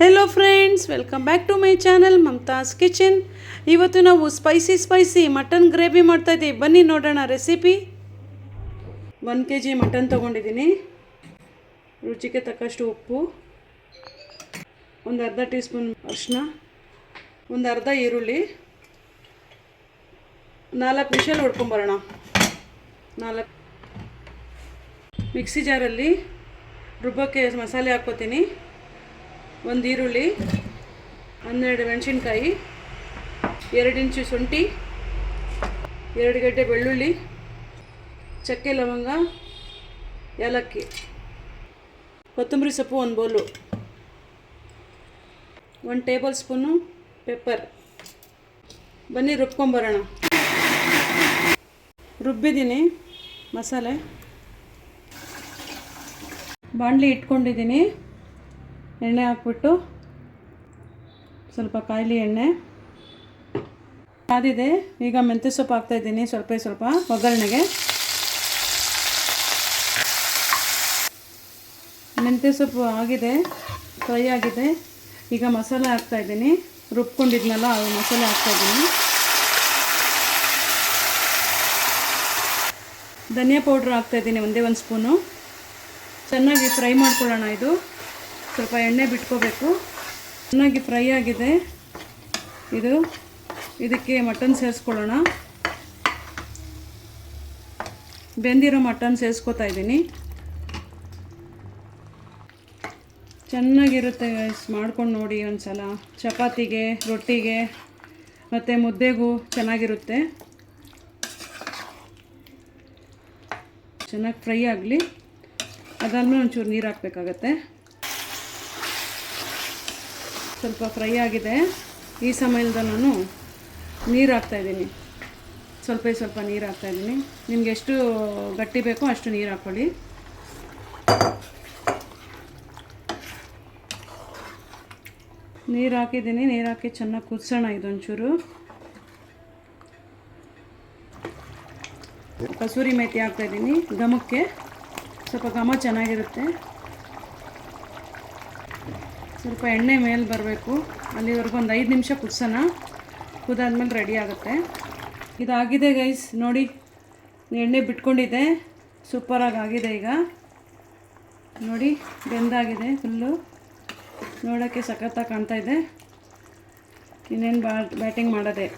Hello friends, welcome back to my channel Mamata's kitchen. ಇವತ್ತು ನಾವು spicy mutton gravy ಮಾಡ್ತಾಯಿದ್ದೀವಿ. ಬನ್ನಿ ನೋಡೋಣ ರೆಸಿಪಿ. 1 kg ಮಟನ್ ತೊಗೊಂಡಿದ್ದೀನಿ. ರುಚಿಗೆ ತಕ್ಕಷ್ಟು ಉಪ್ಪು, ಒಂದು ಅರ್ಧ ಟೀ ಸ್ಪೂನ್ ಅರಿಶಿನ, ಒಂದು ಅರ್ಧ ಈರುಳ್ಳಿ, 4 ವಿಷಲ್ ಹೊಡ್ಕೊಂಬರೋಣ. 4 ಮಿಕ್ಸಿ ಜಾರಲ್ಲಿ ರುಬ್ಬಕ್ಕೆ ಮಸಾಲೆ ಹಾಕ್ಕೋತೀನಿ. 1 ಈರುಳ್ಳಿ, 12 ಮೆಣಸಿನ್ಕಾಯಿ, 2 ಇಂಚು ಶುಂಠಿ, 2 ಗಡ್ಡೆ ಬೆಳ್ಳುಳ್ಳಿ, ಚಕ್ಕೆ ಲವಂಗ, ಏಲಕ್ಕಿ, ಕೊತ್ತಂಬರಿ ಸೊಪ್ಪು 1 ಬೌಲು, 1 ಟೇಬಲ್ ಸ್ಪೂನು ಪೆಪ್ಪರ್. ಬನ್ನಿ ರುಬ್ಕೊಂಬರೋಣ. ರುಬ್ಬಿದ್ದೀನಿ ಮಸಾಲೆ. ಬಾಣಲಿ ಇಟ್ಕೊಂಡಿದ್ದೀನಿ. ಎಣ್ಣೆ ಹಾಕ್ಬಿಟ್ಟು ಸ್ವಲ್ಪ ಕಾಯ್ಲಿ ಎಣ್ಣೆ ಕಾದಿದೆ. ಈಗ ಮೆಂತ್ಯ ಸೊಪ್ಪು ಹಾಕ್ತಾಯಿದ್ದೀನಿ ಸ್ವಲ್ಪ ಒಗ್ಗರಣೆಗೆ. ಮೆಂತ್ಯ ಸೊಪ್ಪು ಆಗಿದೆ, ಫ್ರೈ ಆಗಿದೆ. ಈಗ ಮಸಾಲೆ ಹಾಕ್ತಾಯಿದ್ದೀನಿ. ರುಬ್ಕೊಂಡಿದ್ನಲ್ಲ ಅದು ಮಸಾಲೆ ಹಾಕ್ತಾಯಿದ್ದೀನಿ. ಧನಿಯಾ ಪೌಡ್ರ್ ಹಾಕ್ತಾಯಿದ್ದೀನಿ, 1 ಸ್ಪೂನು. ಚೆನ್ನಾಗಿ ಫ್ರೈ ಮಾಡ್ಕೊಳ್ಳೋಣ. ಇದು ಸ್ವಲ್ಪ ಎಣ್ಣೆ ಬಿಟ್ಕೋಬೇಕು. ಚೆನ್ನಾಗಿ ಫ್ರೈ ಆಗಿದೆ. ಇದಕ್ಕೆ ಮಟನ್ ಸೇರಿಸ್ಕೊಳ್ಳೋಣ. ಬೆಂದಿರೋ ಮಟನ್ ಸೇರಿಸ್ಕೊತಾ ಇದ್ದೀನಿ. ಚೆನ್ನಾಗಿರುತ್ತೆ ಗೈಸ್, ಮಾಡ್ಕೊಂಡು ನೋಡಿ ಒಂದು ಸಲ. ಚಪಾತಿಗೆ, ರೊಟ್ಟಿಗೆ ಮತ್ತು ಮುದ್ದೆಗೂ ಚೆನ್ನಾಗಿರುತ್ತೆ. ಚೆನ್ನಾಗಿ ಫ್ರೈ ಆಗಲಿ. ಅದಾದಮೇಲೆ ಒಂಚೂರು ನೀರು ಹಾಕಬೇಕಾಗತ್ತೆ. ಸ್ವಲ್ಪ ಫ್ರೈ ಆಗಿದೆ. ಈ ಸಮಯದಲ್ಲಿ ನಾನು ನೀರು ಹಾಕ್ತಾಯಿದ್ದೀನಿ. ಸ್ವಲ್ಪ ನೀರು ಹಾಕ್ತಾಯಿದ್ದೀನಿ. ನಿಮ್ಗೆ ಎಷ್ಟು ಗಟ್ಟಿ ಬೇಕೋ ಅಷ್ಟು ನೀರು ಹಾಕ್ಕೊಳ್ಳಿ. ನೀರು ಹಾಕಿದ್ದೀನಿ. ನೀರು ಹಾಕಿ ಚೆನ್ನಾಗಿ ಕುದಿಸೋಣ. ಇದೊಂಚೂರು ಕಸೂರಿ ಮೇಥಿ ಹಾಕ್ತಾಯಿದ್ದೀನಿ ಘಮಕ್ಕೆ. ಸ್ವಲ್ಪ ಘಮ ಚೆನ್ನಾಗಿರುತ್ತೆ. ಸ್ವಲ್ಪ ಎಣ್ಣೆ ಮೇಲೆ ಬರಬೇಕು. ಅಲ್ಲಿವರೆಗೂ ಒಂದು 5 ನಿಮಿಷ ಕುದಿಸೋಣ. ಕುದಾದ್ಮೇಲೆ ರೆಡಿ ಆಗುತ್ತೆ. ಇದಾಗಿದೆ ಗೈಸ್, ನೋಡಿ. ಎಣ್ಣೆ ಬಿಟ್ಕೊಂಡಿದ್ದೆ. ಸೂಪರಾಗಿ ಆಗಿದೆ. ಈಗ ನೋಡಿ, ಬೆಂದಾಗಿದೆ ಫುಲ್ಲು. ನೋಡೋಕ್ಕೆ ಸಖತ್ತಾಗಿ ಕಾಣ್ತಾಯಿದೆ. ಇನ್ನೇನು ಬ್ಯಾಟಿಂಗ್ ಮಾಡೋದೆ.